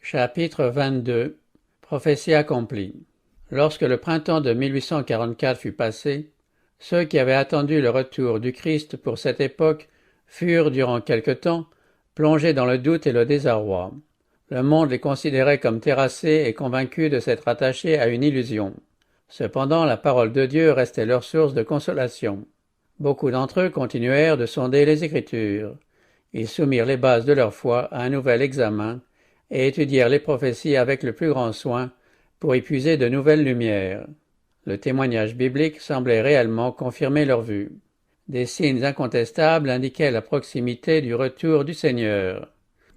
Chapitre 22 Prophétie accomplie. Lorsque le printemps de 1844 fut passé, ceux qui avaient attendu le retour du Christ pour cette époque furent, durant quelque temps, plongés dans le doute et le désarroi. Le monde les considérait comme terrassés et convaincus de s'être attachés à une illusion. Cependant, la parole de Dieu restait leur source de consolation. Beaucoup d'entre eux continuèrent de sonder les Écritures. Ils soumirent les bases de leur foi à un nouvel examen et étudièrent les prophéties avec le plus grand soin pour y puiser de nouvelles lumières. Le témoignage biblique semblait réellement confirmer leur vue. Des signes incontestables indiquaient la proximité du retour du Seigneur.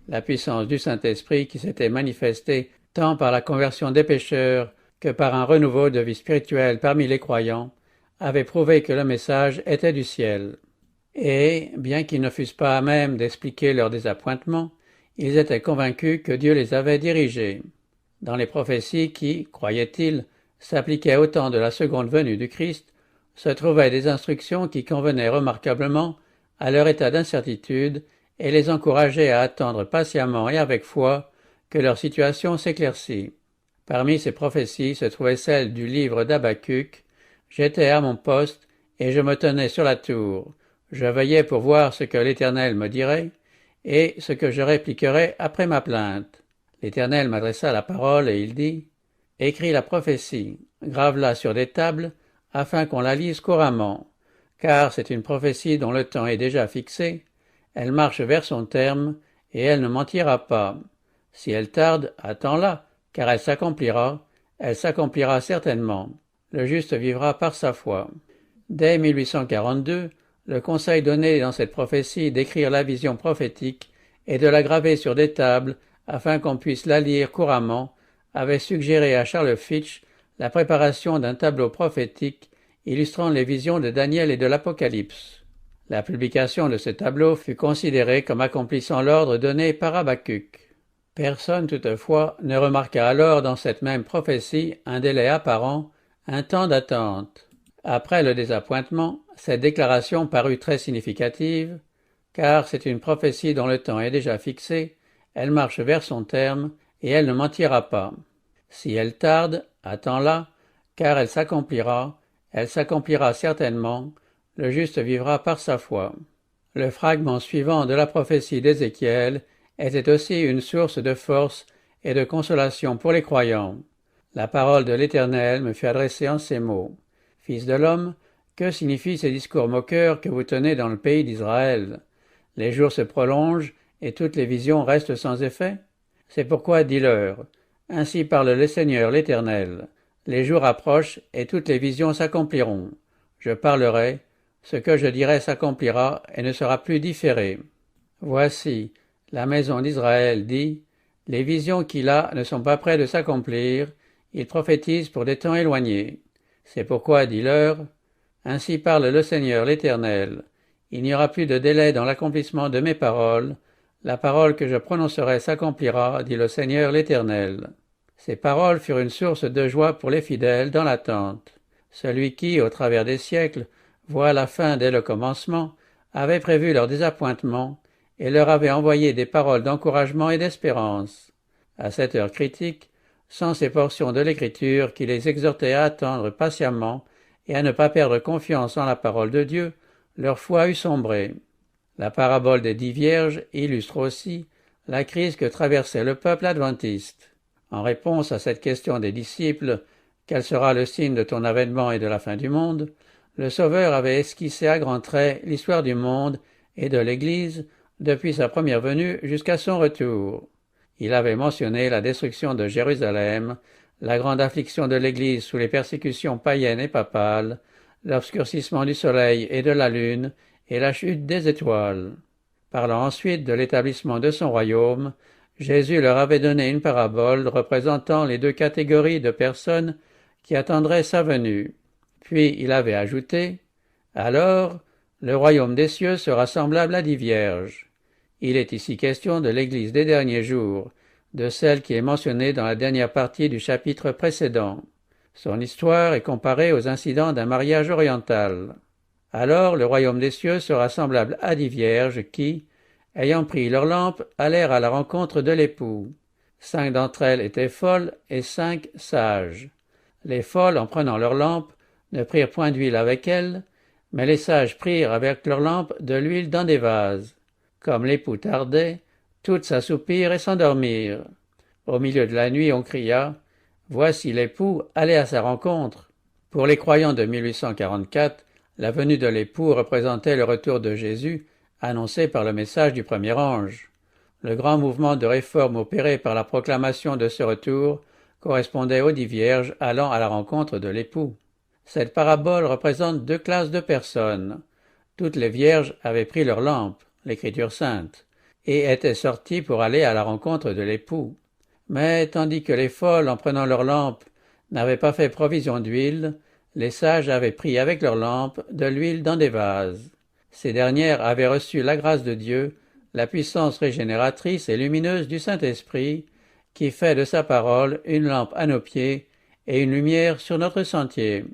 La puissance du Saint-Esprit qui s'était manifestée tant par la conversion des pécheurs que par un renouveau de vie spirituelle parmi les croyants avait prouvé que le message était du ciel. Et, bien qu'ils ne fussent pas à même d'expliquer leur désappointement, ils étaient convaincus que Dieu les avait dirigés. Dans les prophéties qui, croyaient-ils, s'appliquaient au temps de la seconde venue du Christ, se trouvaient des instructions qui convenaient remarquablement à leur état d'incertitude et les encourageaient à attendre patiemment et avec foi que leur situation s'éclaircît. Parmi ces prophéties se trouvait celle du livre d'Habacuc. J'étais à mon poste et je me tenais sur la tour. Je veillais pour voir ce que l'Éternel me dirait et ce que je répliquerais après ma plainte. L'Éternel m'adressa la parole et il dit « Écris la prophétie, grave-la sur des tables, afin qu'on la lise couramment, car c'est une prophétie dont le temps est déjà fixé, elle marche vers son terme, et elle ne mentira pas. Si elle tarde, attends-la, car elle s'accomplira certainement. Le juste vivra par sa foi. » Dès 1842, le conseil donné dans cette prophétie d'écrire la vision prophétique et de la graver sur des tables afin qu'on puisse la lire couramment avait suggéré à Charles Fitch la préparation d'un tableau prophétique illustrant les visions de Daniel et de l'Apocalypse. La publication de ce tableau fut considérée comme accomplissant l'ordre donné par Habacuc. Personne toutefois ne remarqua alors dans cette même prophétie un délai apparent, un temps d'attente. Après le désappointement, cette déclaration parut très significative, car c'est une prophétie dont le temps est déjà fixé, elle marche vers son terme, et elle ne mentira pas. Si elle tarde, attends-la, car elle s'accomplira certainement, le juste vivra par sa foi. Le fragment suivant de la prophétie d'Ézéchiel était aussi une source de force et de consolation pour les croyants. La parole de l'Éternel me fut adressée en ces mots. Fils de l'homme, que signifient ces discours moqueurs que vous tenez dans le pays d'Israël? Les jours se prolongent et toutes les visions restent sans effet? C'est pourquoi dis-leur, ainsi parle le Seigneur l'Éternel. Les jours approchent et toutes les visions s'accompliront. Je parlerai, ce que je dirai s'accomplira et ne sera plus différé. Voici, la maison d'Israël dit, les visions qu'il a ne sont pas près de s'accomplir, il prophétise pour des temps éloignés. C'est pourquoi dis-leur, ainsi parle le Seigneur l'Éternel, il n'y aura plus de délai dans l'accomplissement de mes paroles, la parole que je prononcerai s'accomplira, dit le Seigneur l'Éternel. Ces paroles furent une source de joie pour les fidèles dans l'attente. Celui qui, au travers des siècles, voit la fin dès le commencement, avait prévu leur désappointement et leur avait envoyé des paroles d'encouragement et d'espérance. À cette heure critique, sans ces portions de l'Écriture qui les exhortaient à attendre patiemment et à ne pas perdre confiance en la parole de Dieu, leur foi eût sombré. La parabole des 10 vierges illustre aussi la crise que traversait le peuple adventiste. En réponse à cette question des disciples, quel sera le signe de ton avènement et de la fin du monde, le Sauveur avait esquissé à grands traits l'histoire du monde et de l'Église depuis sa première venue jusqu'à son retour. Il avait mentionné la destruction de Jérusalem, la grande affliction de l'Église sous les persécutions païennes et papales, l'obscurcissement du soleil et de la lune et la chute des étoiles. Parlant ensuite de l'établissement de son royaume, Jésus leur avait donné une parabole représentant les deux catégories de personnes qui attendraient sa venue. Puis il avait ajouté « Alors, le royaume des cieux sera semblable à 10 vierges. » Il est ici question de l'Église des derniers jours, de celle qui est mentionnée dans la dernière partie du chapitre précédent. Son histoire est comparée aux incidents d'un mariage oriental. Alors le royaume des cieux sera semblable à 10 vierges qui, ayant pris leurs lampes, allèrent à la rencontre de l'époux. 5 d'entre elles étaient folles et 5 sages. Les folles, en prenant leurs lampes, ne prirent point d'huile avec elles, mais les sages prirent avec leurs lampes de l'huile dans des vases. Comme l'époux tardait, toutes s'assoupirent et s'endormirent. Au milieu de la nuit, on cria « Voici l'époux, allez à sa rencontre !» Pour les croyants de 1844, la venue de l'époux représentait le retour de Jésus, annoncé par le message du premier ange. Le grand mouvement de réforme opéré par la proclamation de ce retour correspondait aux 10 vierges allant à la rencontre de l'époux. Cette parabole représente 2 classes de personnes. Toutes les vierges avaient pris leurs lampes, l'Écriture sainte, et étaient sorties pour aller à la rencontre de l'époux. Mais tandis que les folles, en prenant leurs lampes, n'avaient pas fait provision d'huile, les sages avaient pris avec leurs lampes de l'huile dans des vases. Ces dernières avaient reçu la grâce de Dieu, la puissance régénératrice et lumineuse du Saint-Esprit, qui fait de sa parole une lampe à nos pieds et une lumière sur notre sentier.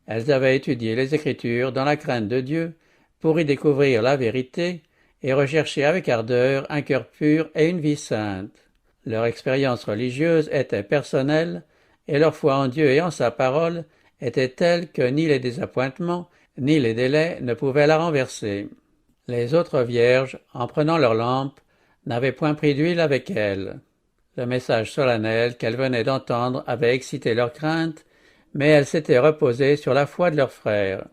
Elles avaient étudié les Écritures dans la crainte de Dieu pour y découvrir la vérité et rechercher avec ardeur un cœur pur et une vie sainte. Leur expérience religieuse était personnelle et leur foi en Dieu et en sa parole était telle que ni les désappointements ni les délais ne pouvaient la renverser. Les autres vierges, en prenant leurs lampes, n'avaient point pris d'huile avec elles. Le message solennel qu'elles venaient d'entendre avait excité leur crainte, mais elles s'étaient reposées sur la foi de leurs frères.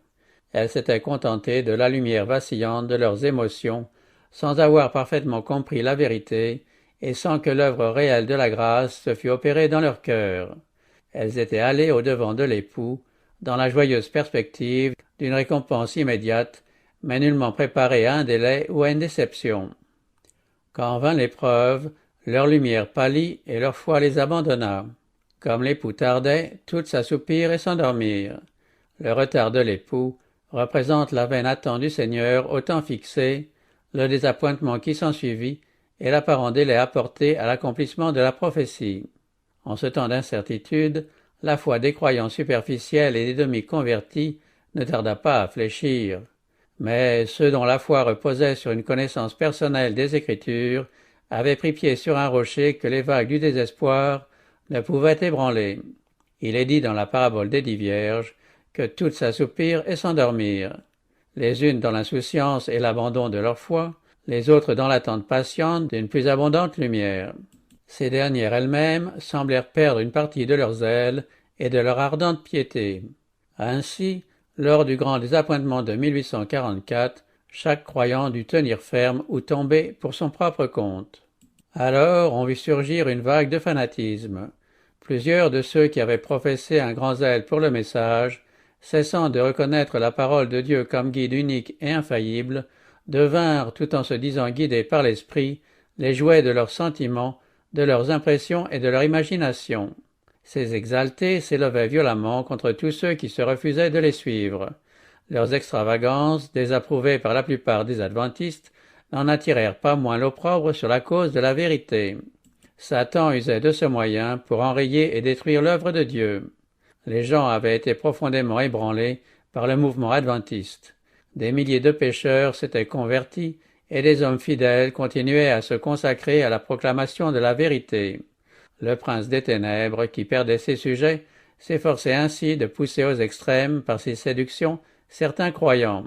Elles s'étaient contentées de la lumière vacillante de leurs émotions, sans avoir parfaitement compris la vérité, et sans que l'œuvre réelle de la grâce se fût opérée dans leur cœur. Elles étaient allées au-devant de l'époux, dans la joyeuse perspective d'une récompense immédiate, mais nullement préparées à un délai ou à une déception. Quand vint l'épreuve, leur lumière pâlit et leur foi les abandonna. Comme l'époux tardait, toutes s'assoupirent et s'endormirent. Le retard de l'époux représente la vaine attente du Seigneur au temps fixé, le désappointement qui s'ensuivit et l'apparent délai apporté à l'accomplissement de la prophétie. En ce temps d'incertitude, la foi des croyants superficiels et des demi-convertis ne tarda pas à fléchir. Mais ceux dont la foi reposait sur une connaissance personnelle des Écritures avaient pris pied sur un rocher que les vagues du désespoir ne pouvaient ébranler. Il est dit dans la parabole des 10 vierges que toutes s'assoupirent et s'endormirent, les unes dans l'insouciance et l'abandon de leur foi, les autres dans l'attente patiente d'une plus abondante lumière. Ces dernières elles-mêmes semblèrent perdre une partie de leur zèle et de leur ardente piété. Ainsi, lors du grand désappointement de 1844, chaque croyant dut tenir ferme ou tomber pour son propre compte. Alors on vit surgir une vague de fanatisme. Plusieurs de ceux qui avaient professé un grand zèle pour le message, cessant de reconnaître la parole de Dieu comme guide unique et infaillible, devinrent, tout en se disant guidés par l'esprit, les jouets de leurs sentiments, de leurs impressions et de leur imagination. Ces exaltés s'élevaient violemment contre tous ceux qui se refusaient de les suivre. Leurs extravagances, désapprouvées par la plupart des adventistes, n'en attirèrent pas moins l'opprobre sur la cause de la vérité. Satan usait de ce moyen pour enrayer et détruire l'œuvre de Dieu. Les gens avaient été profondément ébranlés par le mouvement adventiste. Des milliers de pécheurs s'étaient convertis et des hommes fidèles continuaient à se consacrer à la proclamation de la vérité. Le prince des ténèbres, qui perdait ses sujets, s'efforçait ainsi de pousser aux extrêmes par ses séductions certains croyants.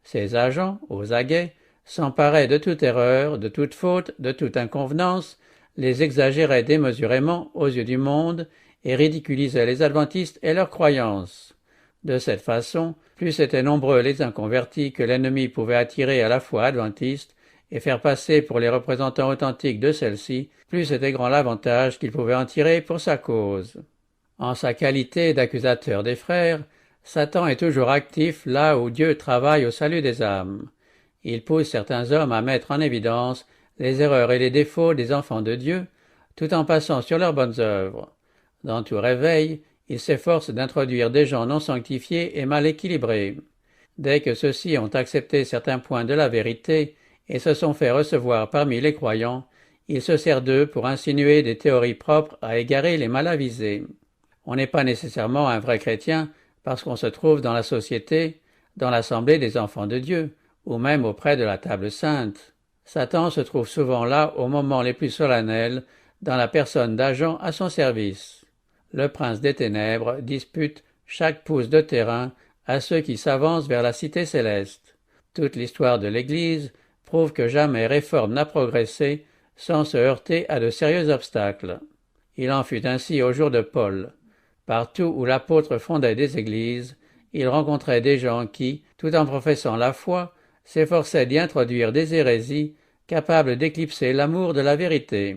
Ses agents, aux aguets, s'emparaient de toute erreur, de toute faute, de toute inconvenance, les exagéraient démesurément aux yeux du monde et ridiculisaient les adventistes et leurs croyances. De cette façon, plus étaient nombreux les inconvertis que l'ennemi pouvait attirer à la foi adventiste et faire passer pour les représentants authentiques de celle-ci, plus était grand l'avantage qu'il pouvait en tirer pour sa cause. En sa qualité d'accusateur des frères, Satan est toujours actif là où Dieu travaille au salut des âmes. Il pousse certains hommes à mettre en évidence les erreurs et les défauts des enfants de Dieu, tout en passant sur leurs bonnes œuvres. Dans tout réveil, il s'efforce d'introduire des gens non sanctifiés et mal équilibrés. Dès que ceux-ci ont accepté certains points de la vérité et se sont fait recevoir parmi les croyants, il se sert d'eux pour insinuer des théories propres à égarer les mal avisés. On n'est pas nécessairement un vrai chrétien parce qu'on se trouve dans la société, dans l'assemblée des enfants de Dieu, ou même auprès de la table sainte. Satan se trouve souvent là aux moments les plus solennels, dans la personne d'agents à son service. Le prince des ténèbres dispute chaque pouce de terrain à ceux qui s'avancent vers la cité céleste. Toute l'histoire de l'Église prouve que jamais réforme n'a progressé sans se heurter à de sérieux obstacles. Il en fut ainsi au jour de Paul. Partout où l'apôtre fondait des églises, il rencontrait des gens qui, tout en professant la foi, s'efforçaient d'y introduire des hérésies capables d'éclipser l'amour de la vérité.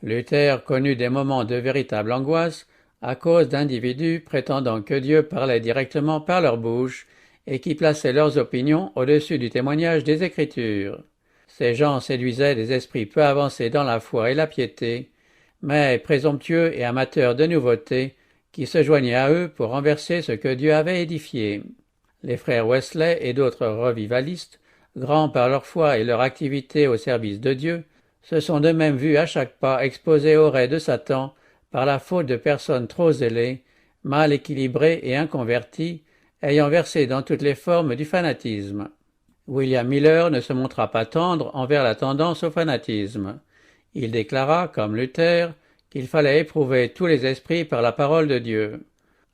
Luther connut des moments de véritable angoisse à cause d'individus prétendant que Dieu parlait directement par leur bouche et qui plaçaient leurs opinions au-dessus du témoignage des Écritures. Ces gens séduisaient des esprits peu avancés dans la foi et la piété, mais présomptueux et amateurs de nouveautés, qui se joignaient à eux pour renverser ce que Dieu avait édifié. Les frères Wesley et d'autres revivalistes, grands par leur foi et leur activité au service de Dieu, se sont de même vus à chaque pas exposés aux raies de Satan par la faute de personnes trop zélées, mal équilibrées et inconverties, ayant versé dans toutes les formes du fanatisme. William Miller ne se montra pas tendre envers la tendance au fanatisme. Il déclara, comme Luther, qu'il fallait éprouver tous les esprits par la parole de Dieu.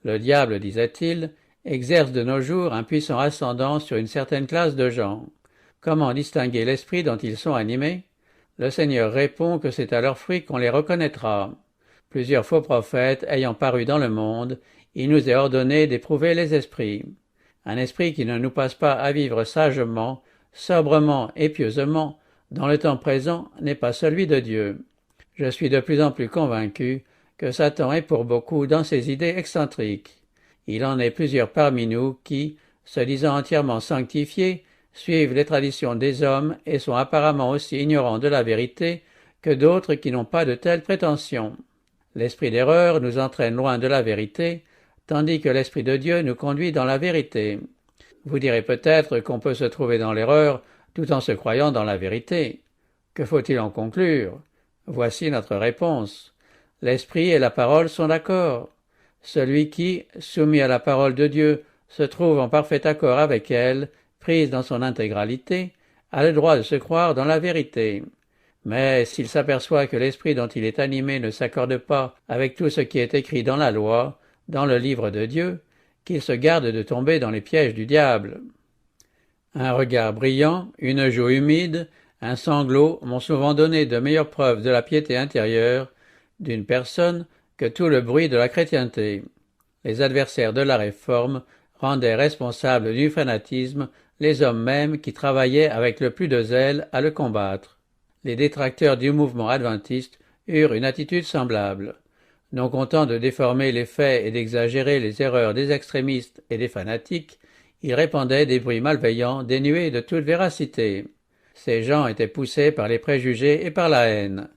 Le diable, disait-il, exerce de nos jours un puissant ascendant sur une certaine classe de gens. Comment distinguer l'esprit dont ils sont animés? Le Seigneur répond que c'est à leurs fruits qu'on les reconnaîtra. Plusieurs faux prophètes ayant paru dans le monde, il nous est ordonné d'éprouver les esprits. Un esprit qui ne nous passe pas à vivre sagement, sobrement et pieusement, dans le temps présent, n'est pas celui de Dieu. Je suis de plus en plus convaincu que Satan est pour beaucoup dans ses idées excentriques. Il en est plusieurs parmi nous qui, se disant entièrement sanctifiés, suivent les traditions des hommes et sont apparemment aussi ignorants de la vérité que d'autres qui n'ont pas de telles prétentions. L'esprit d'erreur nous entraîne loin de la vérité, tandis que l'Esprit de Dieu nous conduit dans la vérité. Vous direz peut-être qu'on peut se trouver dans l'erreur tout en se croyant dans la vérité. Que faut-il en conclure? Voici notre réponse. L'Esprit et la parole sont d'accord. Celui qui, soumis à la parole de Dieu, se trouve en parfait accord avec elle, prise dans son intégralité, a le droit de se croire dans la vérité. Mais s'il s'aperçoit que l'esprit dont il est animé ne s'accorde pas avec tout ce qui est écrit dans la loi, dans le livre de Dieu, qu'il se garde de tomber dans les pièges du diable. Un regard brillant, une joue humide, un sanglot m'ont souvent donné de meilleures preuves de la piété intérieure d'une personne que tout le bruit de la chrétienté. Les adversaires de la réforme rendaient responsables du fanatisme les hommes mêmes qui travaillaient avec le plus de zèle à le combattre. Les détracteurs du mouvement adventiste eurent une attitude semblable. Non contents de déformer les faits et d'exagérer les erreurs des extrémistes et des fanatiques, ils répandaient des bruits malveillants dénués de toute véracité. Ces gens étaient poussés par les préjugés et par la haine.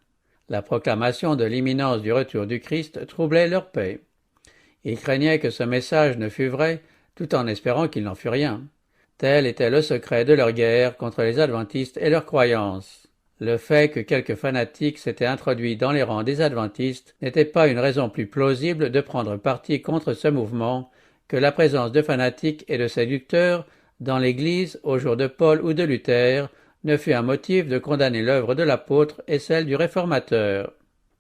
La proclamation de l'imminence du retour du Christ troublait leur paix. Ils craignaient que ce message ne fût vrai, tout en espérant qu'il n'en fût rien. Tel était le secret de leur guerre contre les adventistes et leurs croyances. Le fait que quelques fanatiques s'étaient introduits dans les rangs des adventistes n'était pas une raison plus plausible de prendre parti contre ce mouvement que la présence de fanatiques et de séducteurs dans l'Église au jour de Paul ou de Luther ne fut un motif de condamner l'œuvre de l'apôtre et celle du réformateur.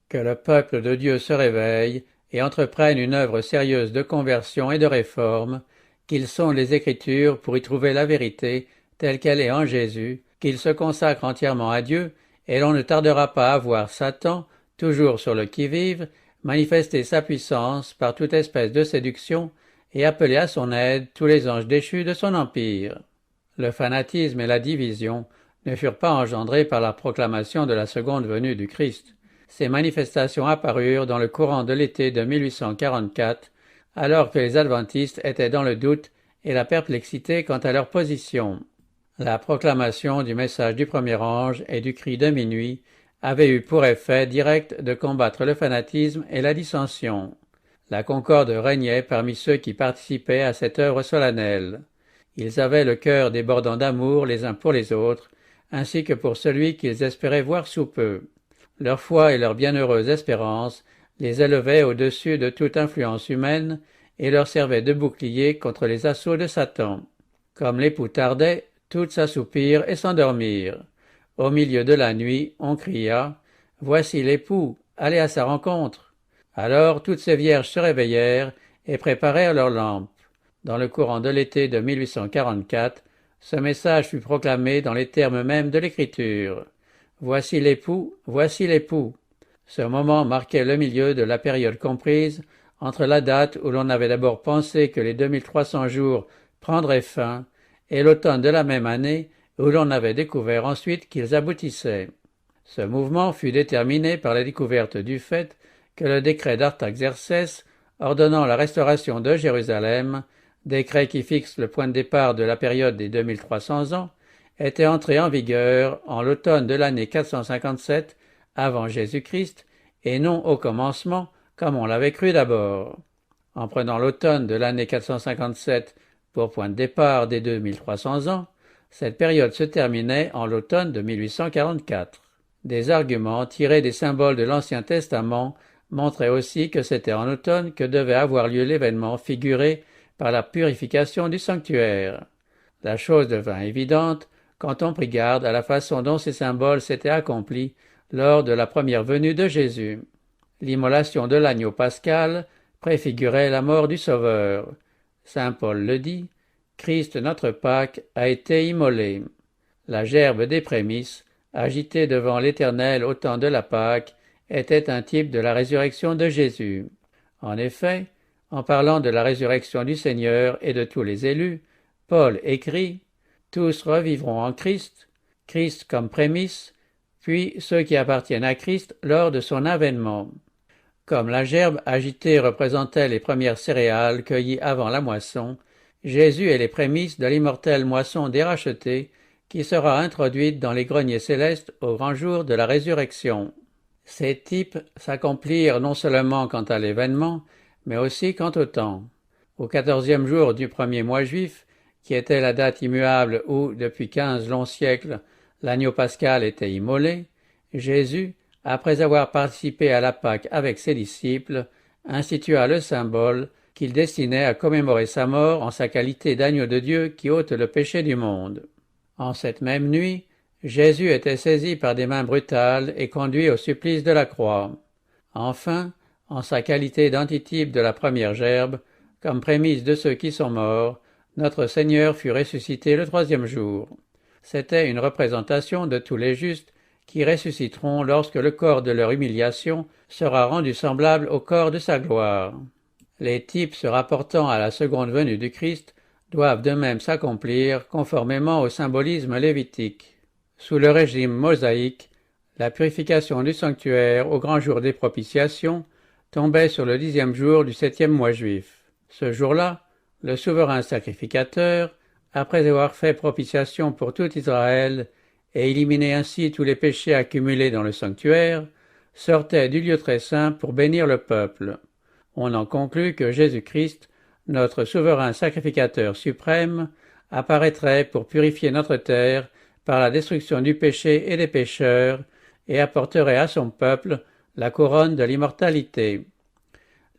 Que le peuple de Dieu se réveille et entreprenne une œuvre sérieuse de conversion et de réforme, qu'ils sondent les Écritures pour y trouver la vérité telle qu'elle est en Jésus, qu'ils se consacrent entièrement à Dieu, et l'on ne tardera pas à voir Satan, toujours sur le qui-vive, manifester sa puissance par toute espèce de séduction et appeler à son aide tous les anges déchus de son empire. Le fanatisme et la division ne furent pas engendrés par la proclamation de la seconde venue du Christ. Ces manifestations apparurent dans le courant de l'été de 1844, alors que les adventistes étaient dans le doute et la perplexité quant à leur position. La proclamation du message du premier ange et du cri de minuit avait eu pour effet direct de combattre le fanatisme et la dissension. La concorde régnait parmi ceux qui participaient à cette œuvre solennelle. Ils avaient le cœur débordant d'amour les uns pour les autres, ainsi que pour celui qu'ils espéraient voir sous peu. Leur foi et leur bienheureuse espérance les élevaient au-dessus de toute influence humaine et leur servaient de bouclier contre les assauts de Satan. Comme l'époux tardait, toutes s'assoupirent et s'endormirent. Au milieu de la nuit, on cria « Voici l'époux, aller à sa rencontre. Alors toutes ces vierges se réveillèrent et préparèrent leurs lampes. Dans le courant de l'été de 1844, ce message fut proclamé dans les termes mêmes de l'Écriture. Voici l'époux, voici l'époux. Ce moment marquait le milieu de la période comprise entre la date où l'on avait d'abord pensé que les 2300 jours prendraient fin et l'automne de la même année où l'on avait découvert ensuite qu'ils aboutissaient. Ce mouvement fut déterminé par la découverte du fait que le décret d'Artaxercès ordonnant la restauration de Jérusalem, décret qui fixe le point de départ de la période des 2300 ans, était entré en vigueur en l'automne de l'année 457 avant Jésus-Christ et non au commencement comme on l'avait cru d'abord. En prenant l'automne de l'année 457 pour point de départ des 2300 ans, cette période se terminait en l'automne de 1844. Des arguments tirés des symboles de l'Ancien Testament montraient aussi que c'était en automne que devait avoir lieu l'événement figuré par la purification du sanctuaire. La chose devint évidente quand on prit garde à la façon dont ces symboles s'étaient accomplis lors de la première venue de Jésus. L'immolation de l'agneau pascal préfigurait la mort du Sauveur. Saint Paul le dit, Christ notre Pâque a été immolé. La gerbe des prémices, agitée devant l'Éternel au temps de la Pâque, était un type de la résurrection de Jésus. En effet, en parlant de la résurrection du Seigneur et de tous les élus, Paul écrit « Tous revivront en Christ, Christ comme prémisse, puis ceux qui appartiennent à Christ lors de son avènement. » Comme la gerbe agitée représentait les premières céréales cueillies avant la moisson, Jésus est les prémices de l'immortelle moisson des rachetés qui sera introduite dans les greniers célestes au grand jour de la résurrection. Ces types s'accomplirent non seulement quant à l'événement, mais aussi quant au temps. Au 14e jour du premier mois juif, qui était la date immuable où, depuis 15 longs siècles, l'agneau pascal était immolé, Jésus, après avoir participé à la Pâque avec ses disciples, institua le symbole qu'il destinait à commémorer sa mort en sa qualité d'agneau de Dieu qui ôte le péché du monde. En cette même nuit, Jésus était saisi par des mains brutales et conduit au supplice de la croix. Enfin, en sa qualité d'antitype de la première gerbe, comme prémisse de ceux qui sont morts, notre Seigneur fut ressuscité le 3e jour. C'était une représentation de tous les justes qui ressusciteront lorsque le corps de leur humiliation sera rendu semblable au corps de sa gloire. Les types se rapportant à la seconde venue du Christ doivent de même s'accomplir conformément au symbolisme lévitique. Sous le régime mosaïque, la purification du sanctuaire au grand jour des propitiations tombait sur le 10e jour du 7e mois juif. Ce jour-là, le souverain sacrificateur, après avoir fait propitiation pour tout Israël et éliminé ainsi tous les péchés accumulés dans le sanctuaire, sortait du lieu très saint pour bénir le peuple. On en conclut que Jésus-Christ, notre souverain sacrificateur suprême, apparaîtrait pour purifier notre terre par la destruction du péché et des pécheurs, et apporterait à son peuple la couronne de l'immortalité.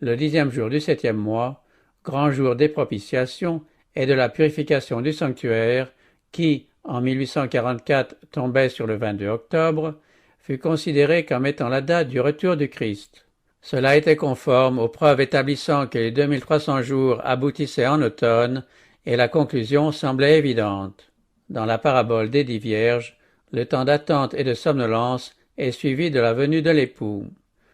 Le 10e jour du 7e mois, grand jour des propitiations et de la purification du sanctuaire, qui, en 1844, tombait sur le 22 octobre, fut considéré comme étant la date du retour du Christ. Cela était conforme aux preuves établissant que les 2300 jours aboutissaient en automne, et la conclusion semblait évidente. Dans la parabole des 10 vierges, le temps d'attente et de somnolence est suivi de la venue de l'époux.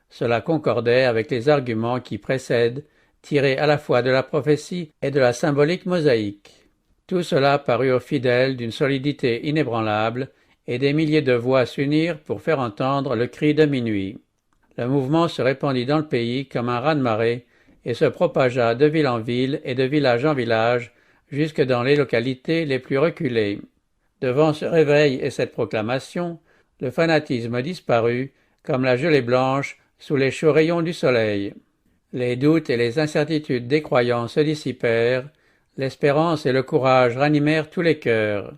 Cela concordait avec les arguments qui précèdent, tirés à la fois de la prophétie et de la symbolique mosaïque. Tout cela parut aux fidèles d'une solidité inébranlable, et des milliers de voix s'unirent pour faire entendre le cri de minuit. Le mouvement se répandit dans le pays comme un raz-de-marée et se propagea de ville en ville et de village en village jusque dans les localités les plus reculées. Devant ce réveil et cette proclamation, le fanatisme disparut comme la gelée blanche sous les chauds rayons du soleil. Les doutes et les incertitudes des croyants se dissipèrent, l'espérance et le courage ranimèrent tous les cœurs.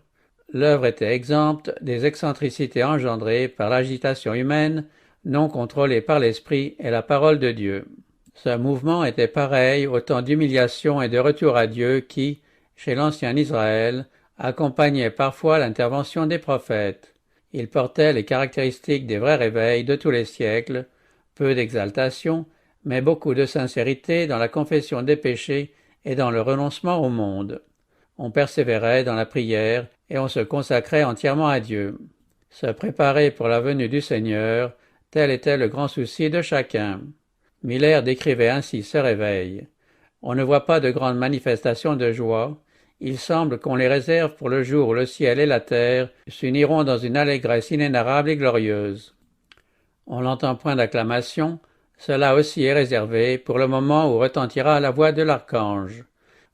L'œuvre était exempte des excentricités engendrées par l'agitation humaine, non contrôlée par l'esprit et la parole de Dieu. Ce mouvement était pareil au temps d'humiliation et de retour à Dieu qui, chez l'ancien Israël, accompagnait parfois l'intervention des prophètes. Il portait les caractéristiques des vrais réveils de tous les siècles, peu d'exaltation, mais beaucoup de sincérité dans la confession des péchés et dans le renoncement au monde. On persévérait dans la prière et on se consacrait entièrement à Dieu. Se préparer pour la venue du Seigneur, tel était le grand souci de chacun. Miller décrivait ainsi ce réveil. On ne voit pas de grandes manifestations de joie. Il semble qu'on les réserve pour le jour où le ciel et la terre s'uniront dans une allégresse inénarrable et glorieuse. On n'entend point d'acclamation, cela aussi est réservé pour le moment où retentira la voix de l'archange.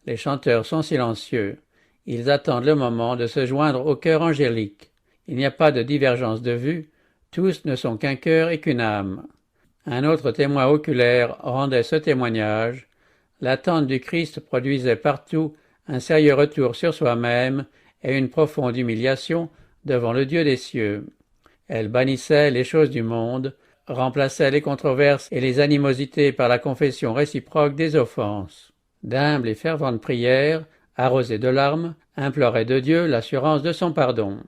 Les chanteurs sont silencieux. Ils attendent le moment de se joindre au chœur angélique. Il n'y a pas de divergence de vue, tous ne sont qu'un cœur et qu'une âme. Un autre témoin oculaire rendait ce témoignage. L'attente du Christ produisait partout un sérieux retour sur soi-même et une profonde humiliation devant le Dieu des cieux. Elle bannissait les choses du monde, remplaçait les controverses et les animosités par la confession réciproque des offenses. D'humbles et ferventes prières, arrosées de larmes, imploraient de Dieu l'assurance de son pardon.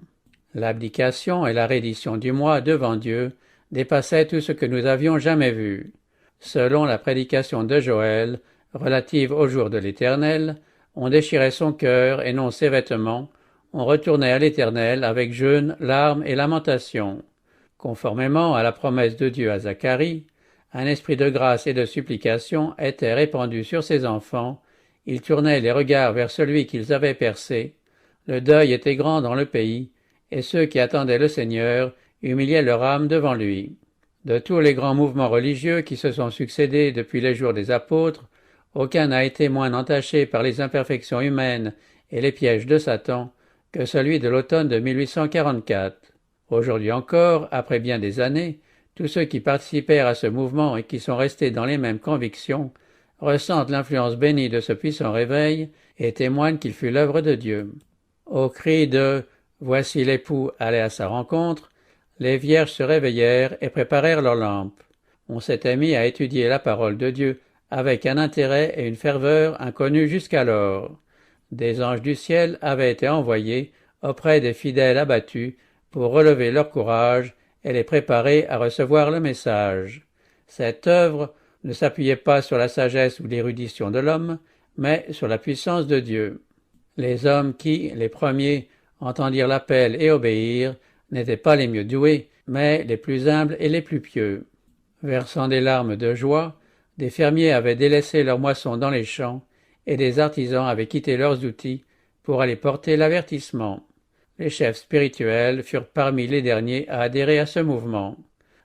L'abdication et la reddition du moi devant Dieu dépassaient tout ce que nous avions jamais vu. Selon la prédication de Joël, relative au jour de l'Éternel, on déchirait son cœur et non ses vêtements, on retournait à l'Éternel avec jeûne, larmes et lamentations. Conformément à la promesse de Dieu à Zacharie, un esprit de grâce et de supplication était répandu sur ses enfants, ils tournaient les regards vers celui qu'ils avaient percé, le deuil était grand dans le pays, et ceux qui attendaient le Seigneur humiliaient leur âme devant lui. De tous les grands mouvements religieux qui se sont succédés depuis les jours des apôtres, aucun n'a été moins entaché par les imperfections humaines et les pièges de Satan que celui de l'automne de 1844. Aujourd'hui encore, après bien des années, tous ceux qui participèrent à ce mouvement et qui sont restés dans les mêmes convictions ressentent l'influence bénie de ce puissant réveil et témoignent qu'il fut l'œuvre de Dieu. Au cri de « Voici l'époux allait à sa rencontre », les vierges se réveillèrent et préparèrent leurs lampes. On s'était mis à étudier la parole de Dieu avec un intérêt et une ferveur inconnus jusqu'alors. Des anges du ciel avaient été envoyés auprès des fidèles abattus pour relever leur courage et les préparer à recevoir le message. Cette œuvre ne s'appuyait pas sur la sagesse ou l'érudition de l'homme, mais sur la puissance de Dieu. Les hommes qui, les premiers, entendirent l'appel et obéirent, n'étaient pas les mieux doués, mais les plus humbles et les plus pieux. Versant des larmes de joie, des fermiers avaient délaissé leurs moissons dans les champs, et des artisans avaient quitté leurs outils pour aller porter l'avertissement. Les chefs spirituels furent parmi les derniers à adhérer à ce mouvement.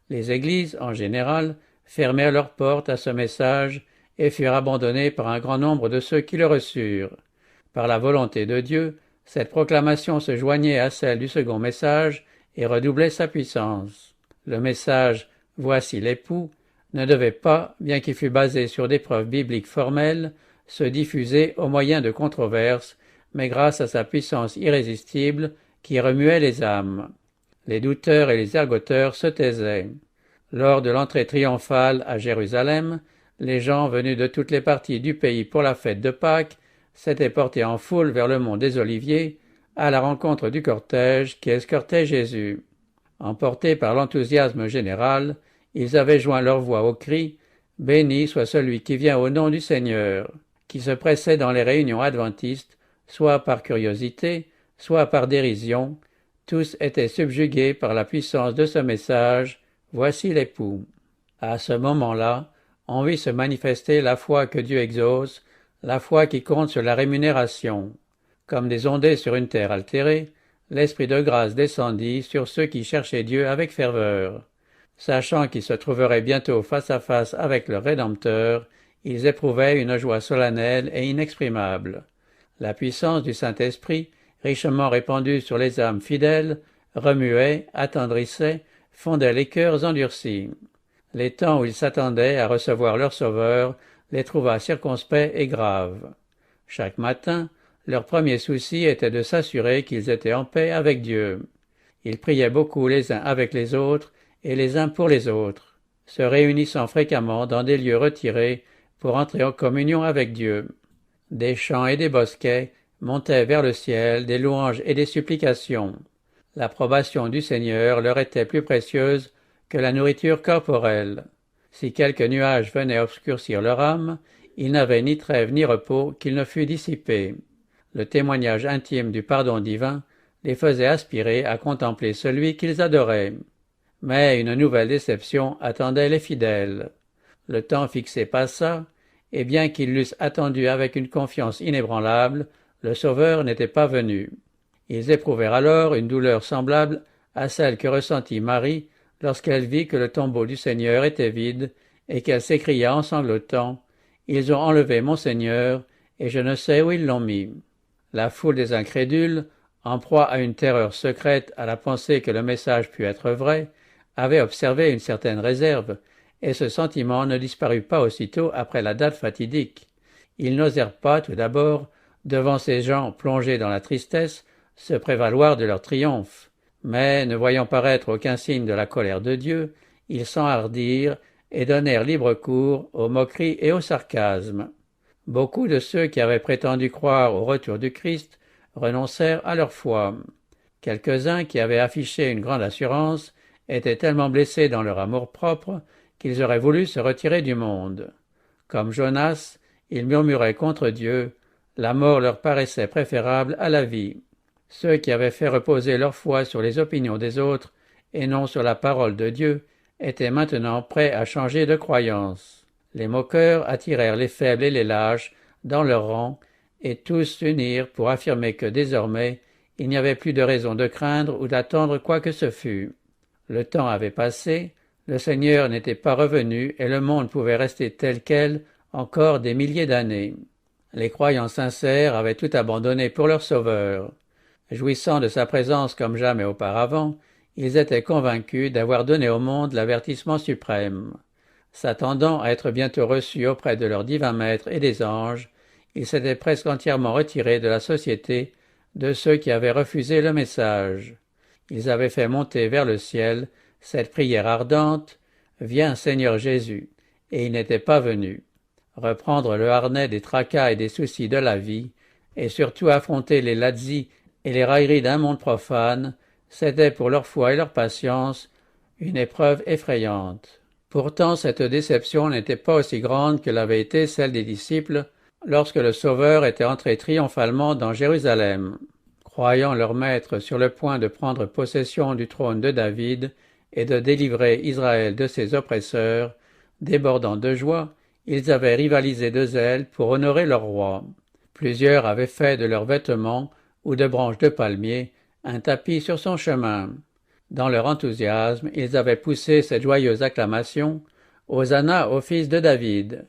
Les églises, en général, fermèrent leurs portes à ce message et furent abandonnées par un grand nombre de ceux qui le reçurent. Par la volonté de Dieu, cette proclamation se joignait à celle du second message et redoublait sa puissance. Le message « Voici l'époux » ne devait pas, bien qu'il fût basé sur des preuves bibliques formelles, se diffuser au moyen de controverses, mais grâce à sa puissance irrésistible qui remuait les âmes. Les douteurs et les ergoteurs se taisaient. Lors de l'entrée triomphale à Jérusalem, les gens venus de toutes les parties du pays pour la fête de Pâques s'étaient portés en foule vers le mont des Oliviers, à la rencontre du cortège qui escortait Jésus. Emportés par l'enthousiasme général, ils avaient joint leur voix au cri « Béni soit celui qui vient au nom du Seigneur », qui se pressait dans les réunions adventistes, soit par curiosité, soit par dérision. Tous étaient subjugués par la puissance de ce message « Voici l'époux ». À ce moment-là, on vit se manifester la foi que Dieu exauce, la foi qui compte sur la rémunération. Comme des ondées sur une terre altérée, l'Esprit de grâce descendit sur ceux qui cherchaient Dieu avec ferveur. Sachant qu'ils se trouveraient bientôt face à face avec leur Rédempteur, ils éprouvaient une joie solennelle et inexprimable. La puissance du Saint-Esprit, richement répandue sur les âmes fidèles, remuait, attendrissait, fondait les cœurs endurcis. Les temps où ils s'attendaient à recevoir leur Sauveur les trouva circonspects et graves. Chaque matin, leur premier souci était de s'assurer qu'ils étaient en paix avec Dieu. Ils priaient beaucoup les uns avec les autres et les uns pour les autres, se réunissant fréquemment dans des lieux retirés pour entrer en communion avec Dieu. Des chants et des bosquets montaient vers le ciel des louanges et des supplications. L'approbation du Seigneur leur était plus précieuse que la nourriture corporelle. Si quelque nuage venait obscurcir leur âme, ils n'avaient ni trêve ni repos qu'il ne fût dissipé. Le témoignage intime du pardon divin les faisait aspirer à contempler celui qu'ils adoraient. Mais une nouvelle déception attendait les fidèles. Le temps fixé passa, et bien qu'ils l'eussent attendu avec une confiance inébranlable, le Sauveur n'était pas venu. Ils éprouvèrent alors une douleur semblable à celle que ressentit Marie lorsqu'elle vit que le tombeau du Seigneur était vide et qu'elle s'écria en sanglotant « Ils ont enlevé mon Seigneur, et je ne sais où ils l'ont mis. » La foule des incrédules, en proie à une terreur secrète à la pensée que le message pût être vrai, avait observé une certaine réserve, et ce sentiment ne disparut pas aussitôt après la date fatidique. Ils n'osèrent pas, tout d'abord, devant ces gens plongés dans la tristesse, se prévaloir de leur triomphe. Mais, ne voyant paraître aucun signe de la colère de Dieu, ils s'enhardirent et donnèrent libre cours aux moqueries et aux sarcasmes. Beaucoup de ceux qui avaient prétendu croire au retour du Christ renoncèrent à leur foi. Quelques-uns qui avaient affiché une grande assurance étaient tellement blessés dans leur amour-propre qu'ils auraient voulu se retirer du monde. Comme Jonas, ils murmuraient contre Dieu, la mort leur paraissait préférable à la vie. Ceux qui avaient fait reposer leur foi sur les opinions des autres et non sur la parole de Dieu étaient maintenant prêts à changer de croyance. Les moqueurs attirèrent les faibles et les lâches dans leur rang et tous s'unirent pour affirmer que désormais il n'y avait plus de raison de craindre ou d'attendre quoi que ce fût. Le temps avait passé, le Seigneur n'était pas revenu et le monde pouvait rester tel quel encore des milliers d'années. Les croyants sincères avaient tout abandonné pour leur Sauveur. Jouissant de sa présence comme jamais auparavant, ils étaient convaincus d'avoir donné au monde l'avertissement suprême. S'attendant à être bientôt reçus auprès de leur divin maître et des anges, ils s'étaient presque entièrement retirés de la société de ceux qui avaient refusé le message. Ils avaient fait monter vers le ciel cette prière ardente « Viens Seigneur Jésus », et ils n'étaient pas venus. Reprendre le harnais des tracas et des soucis de la vie, et surtout affronter les lazzi et les railleries d'un monde profane, c'était pour leur foi et leur patience une épreuve effrayante. Pourtant cette déception n'était pas aussi grande que l'avait été celle des disciples lorsque le Sauveur était entré triomphalement dans Jérusalem. Croyant leur maître sur le point de prendre possession du trône de David et de délivrer Israël de ses oppresseurs, débordant de joie, ils avaient rivalisé de zèle pour honorer leur roi. Plusieurs avaient fait de leurs vêtements ou de branches de palmier un tapis sur son chemin. Dans leur enthousiasme, ils avaient poussé cette joyeuse acclamation « Hosanna au fils de David ».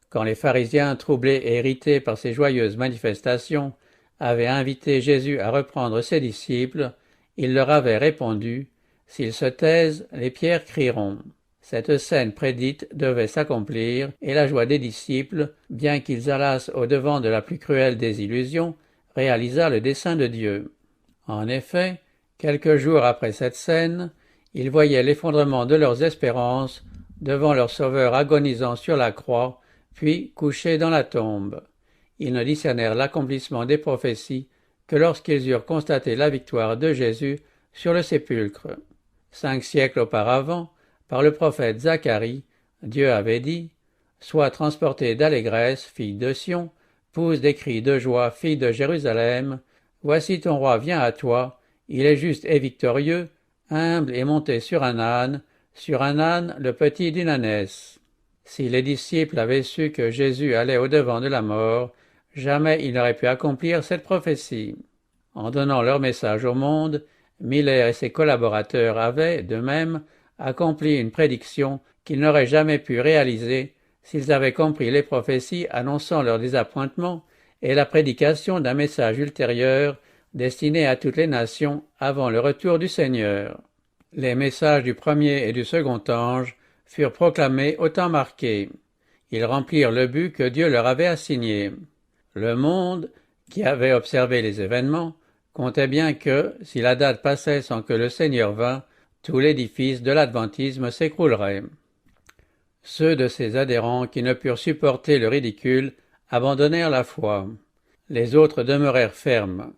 Quand les pharisiens, troublés et irrités par ces joyeuses manifestations, avaient invité Jésus à reprendre ses disciples, il leur avait répondu « S'ils se taisent, les pierres crieront ». Cette scène prédite devait s'accomplir, et la joie des disciples, bien qu'ils allassent au-devant de la plus cruelle des illusions, réalisa le dessein de Dieu. En effet, quelques jours après cette scène, ils voyaient l'effondrement de leurs espérances devant leur Sauveur agonisant sur la croix, puis couché dans la tombe. Ils ne discernèrent l'accomplissement des prophéties que lorsqu'ils eurent constaté la victoire de Jésus sur le sépulcre. 5 siècles auparavant, par le prophète Zacharie, Dieu avait dit « Sois transportée d'allégresse, fille de Sion, pousse des cris de joie, fille de Jérusalem, voici ton roi vient à toi, il est juste et victorieux, humble et monté sur un âne, le petit d'une ânesse. » Si les disciples avaient su que Jésus allait au-devant de la mort, jamais ils n'auraient pu accomplir cette prophétie. En donnant leur message au monde, Miller et ses collaborateurs avaient, de même, accompli une prédiction qu'ils n'auraient jamais pu réaliser s'ils avaient compris les prophéties annonçant leur désappointement et la prédication d'un message ultérieur destiné à toutes les nations avant le retour du Seigneur. Les messages du premier et du second ange furent proclamés au temps marqué. Ils remplirent le but que Dieu leur avait assigné. Le monde, qui avait observé les événements, comptait bien que, si la date passait sans que le Seigneur vînt, tout l'édifice de l'adventisme s'écroulerait. Ceux de ses adhérents qui ne purent supporter le ridicule abandonnèrent la foi. Les autres demeurèrent fermes.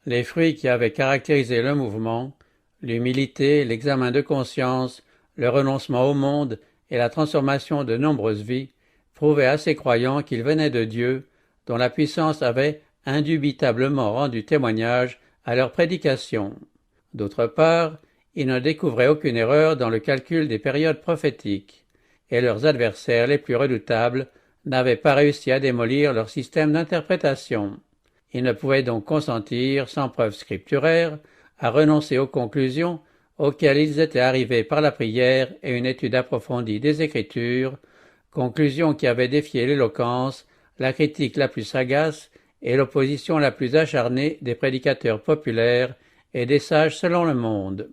Les fruits qui avaient caractérisé le mouvement, l'humilité, l'examen de conscience, le renoncement au monde et la transformation de nombreuses vies prouvaient à ses croyants qu'il venait de Dieu, dont la puissance avait indubitablement rendu témoignage à leur prédication. D'autre part, ils ne découvraient aucune erreur dans le calcul des périodes prophétiques, et leurs adversaires les plus redoutables n'avaient pas réussi à démolir leur système d'interprétation. Ils ne pouvaient donc consentir, sans preuve scripturaire, à renoncer aux conclusions auxquelles ils étaient arrivés par la prière et une étude approfondie des Écritures, conclusions qui avaient défié l'éloquence, la critique la plus sagace et l'opposition la plus acharnée des prédicateurs populaires et des sages selon le monde.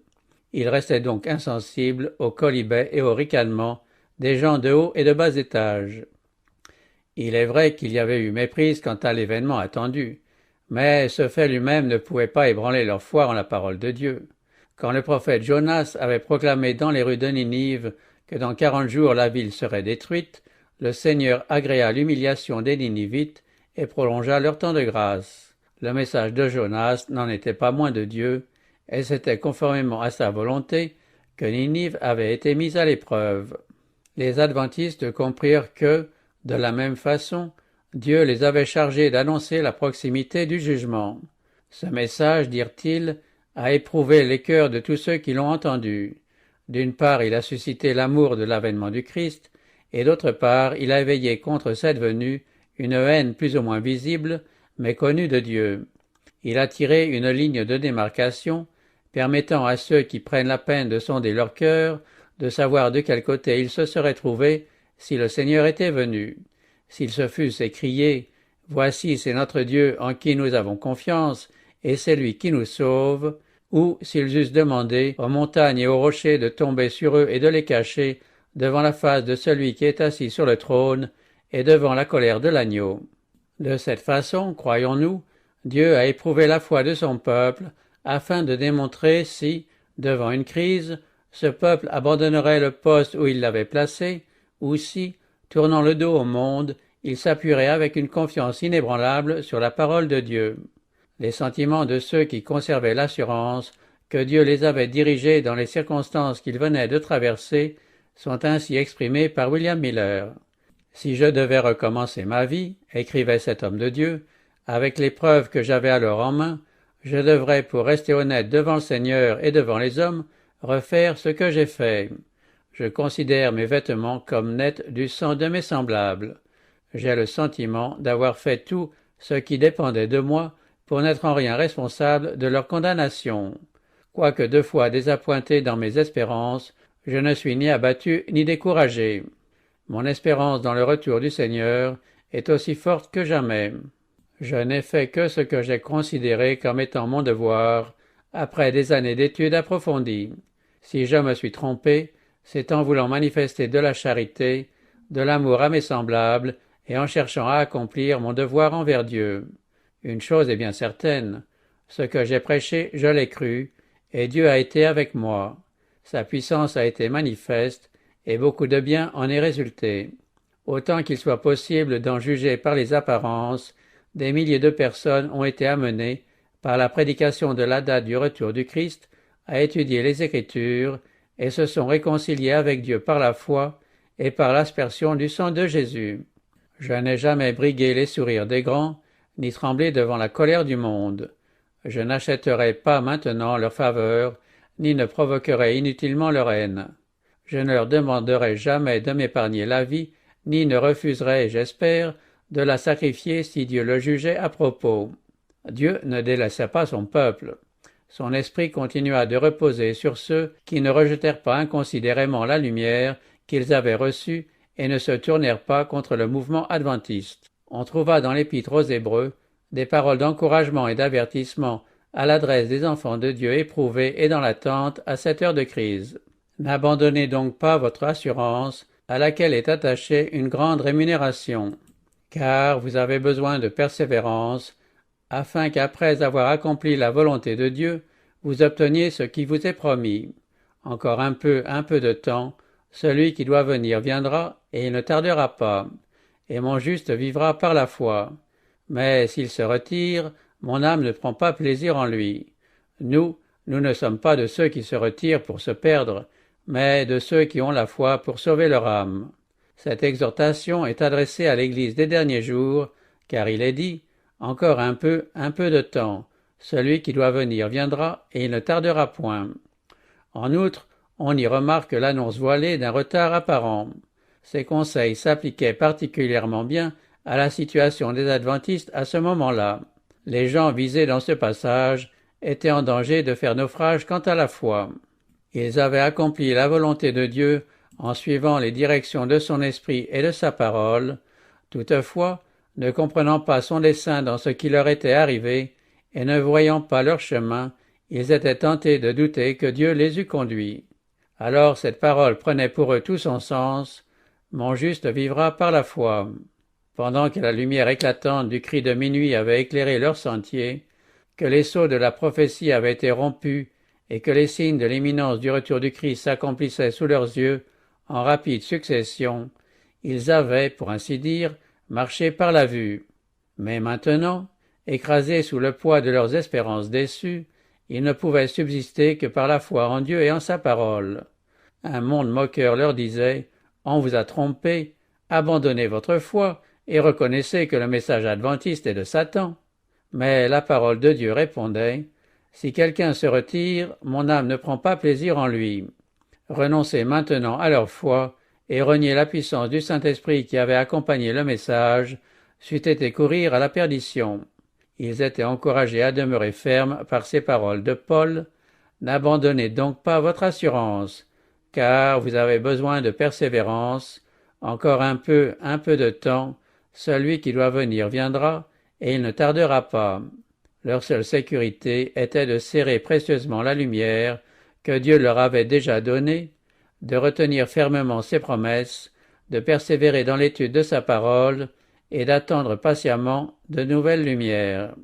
Ils restaient donc insensibles aux quolibets et aux ricanements des gens de haut et de bas étage. Il est vrai qu'il y avait eu méprise quant à l'événement attendu, mais ce fait lui-même ne pouvait pas ébranler leur foi en la parole de Dieu. Quand le prophète Jonas avait proclamé dans les rues de Ninive que dans 40 jours la ville serait détruite, le Seigneur agréa l'humiliation des Ninivites et prolongea leur temps de grâce. Le message de Jonas n'en était pas moins de Dieu, et c'était conformément à sa volonté que Ninive avait été mise à l'épreuve. Les adventistes comprirent que, de la même façon, Dieu les avait chargés d'annoncer la proximité du jugement. Ce message, dirent-ils, a éprouvé les cœurs de tous ceux qui l'ont entendu. D'une part, il a suscité l'amour de l'avènement du Christ, et d'autre part, il a éveillé contre cette venue une haine plus ou moins visible, mais connue de Dieu. Il a tiré une ligne de démarcation, permettant à ceux qui prennent la peine de sonder leur cœur, de savoir de quel côté ils se seraient trouvés si le Seigneur était venu. S'ils se fussent écriés « Voici, c'est notre Dieu en qui nous avons confiance, et c'est lui qui nous sauve », ou s'ils eussent demandé aux montagnes et aux rochers de tomber sur eux et de les cacher devant la face de celui qui est assis sur le trône et devant la colère de l'agneau. De cette façon, croyons-nous, Dieu a éprouvé la foi de son peuple afin de démontrer si, devant une crise, ce peuple abandonnerait le poste où il l'avait placé, ou si, tournant le dos au monde, il s'appuierait avec une confiance inébranlable sur la parole de Dieu. Les sentiments de ceux qui conservaient l'assurance que Dieu les avait dirigés dans les circonstances qu'ils venaient de traverser sont ainsi exprimés par William Miller. « Si je devais recommencer ma vie, écrivait cet homme de Dieu, avec les preuves que j'avais alors en main, je devrais, pour rester honnête devant le Seigneur et devant les hommes, refaire ce que j'ai fait. Je considère mes vêtements comme nets du sang de mes semblables. J'ai le sentiment d'avoir fait tout ce qui dépendait de moi pour n'être en rien responsable de leur condamnation. Quoique 2 fois désappointé dans mes espérances, je ne suis ni abattu ni découragé. Mon espérance dans le retour du Seigneur est aussi forte que jamais. Je n'ai fait que ce que j'ai considéré comme étant mon devoir, après des années d'études approfondies. Si je me suis trompé, c'est en voulant manifester de la charité, de l'amour à mes semblables, et en cherchant à accomplir mon devoir envers Dieu. Une chose est bien certaine, ce que j'ai prêché, je l'ai cru, et Dieu a été avec moi. Sa puissance a été manifeste, et beaucoup de bien en est résulté. Autant qu'il soit possible d'en juger par les apparences, des milliers de personnes ont été amenées, par la prédication de la date du retour du Christ, à étudier les Écritures, et se sont réconciliés avec Dieu par la foi et par l'aspersion du sang de Jésus. Je n'ai jamais brigué les sourires des grands, ni tremblé devant la colère du monde. Je n'achèterai pas maintenant leur faveur, ni ne provoquerai inutilement leur haine. Je ne leur demanderai jamais de m'épargner la vie, ni ne refuserai, j'espère, de la sacrifier si Dieu le jugeait à propos. Dieu ne délaissa pas son peuple. Son esprit continua de reposer sur ceux qui ne rejetèrent pas inconsidérément la lumière qu'ils avaient reçue et ne se tournèrent pas contre le mouvement adventiste. On trouva dans l'Épître aux Hébreux des paroles d'encouragement et d'avertissement à l'adresse des enfants de Dieu éprouvés et dans l'attente à cette heure de crise. N'abandonnez donc pas votre assurance à laquelle est attachée une grande rémunération, car vous avez besoin de persévérance, afin qu'après avoir accompli la volonté de Dieu, vous obteniez ce qui vous est promis. Encore un peu de temps, celui qui doit venir viendra, et il ne tardera pas, et mon juste vivra par la foi. Mais s'il se retire, mon âme ne prend pas plaisir en lui. Nous ne sommes pas de ceux qui se retirent pour se perdre, mais de ceux qui ont la foi pour sauver leur âme. Cette exhortation est adressée à l'Église des derniers jours, car il est dit « Encore un peu de temps. Celui qui doit venir viendra, et il ne tardera point. » En outre, on y remarque l'annonce voilée d'un retard apparent. Ces conseils s'appliquaient particulièrement bien à la situation des adventistes à ce moment-là. Les gens visés dans ce passage étaient en danger de faire naufrage quant à la foi. Ils avaient accompli la volonté de Dieu en suivant les directions de son esprit et de sa parole. Toutefois, ne comprenant pas son dessein dans ce qui leur était arrivé, et ne voyant pas leur chemin, ils étaient tentés de douter que Dieu les eût conduits. Alors cette parole prenait pour eux tout son sens. « Mon juste vivra par la foi. » Pendant que la lumière éclatante du cri de minuit avait éclairé leur sentier, que les sceaux de la prophétie avaient été rompus et que les signes de l'imminence du retour du Christ s'accomplissaient sous leurs yeux en rapide succession, ils avaient, pour ainsi dire, marché par la vue. Mais maintenant, écrasés sous le poids de leurs espérances déçues, ils ne pouvaient subsister que par la foi en Dieu et en sa parole. Un monde moqueur leur disait « On vous a trompé, abandonnez votre foi et reconnaissez que le message adventiste est de Satan. » Mais la parole de Dieu répondait « Si quelqu'un se retire, mon âme ne prend pas plaisir en lui. » Renoncez maintenant à leur foi et renier la puissance du Saint-Esprit qui avait accompagné le message, c'eût été courir à la perdition. Ils étaient encouragés à demeurer fermes par ces paroles de Paul. N'abandonnez donc pas votre assurance, car vous avez besoin de persévérance. Encore un peu de temps, celui qui doit venir viendra, et il ne tardera pas. Leur seule sécurité était de serrer précieusement la lumière que Dieu leur avait déjà donnée, de retenir fermement ses promesses, de persévérer dans l'étude de sa parole et d'attendre patiemment de nouvelles lumières.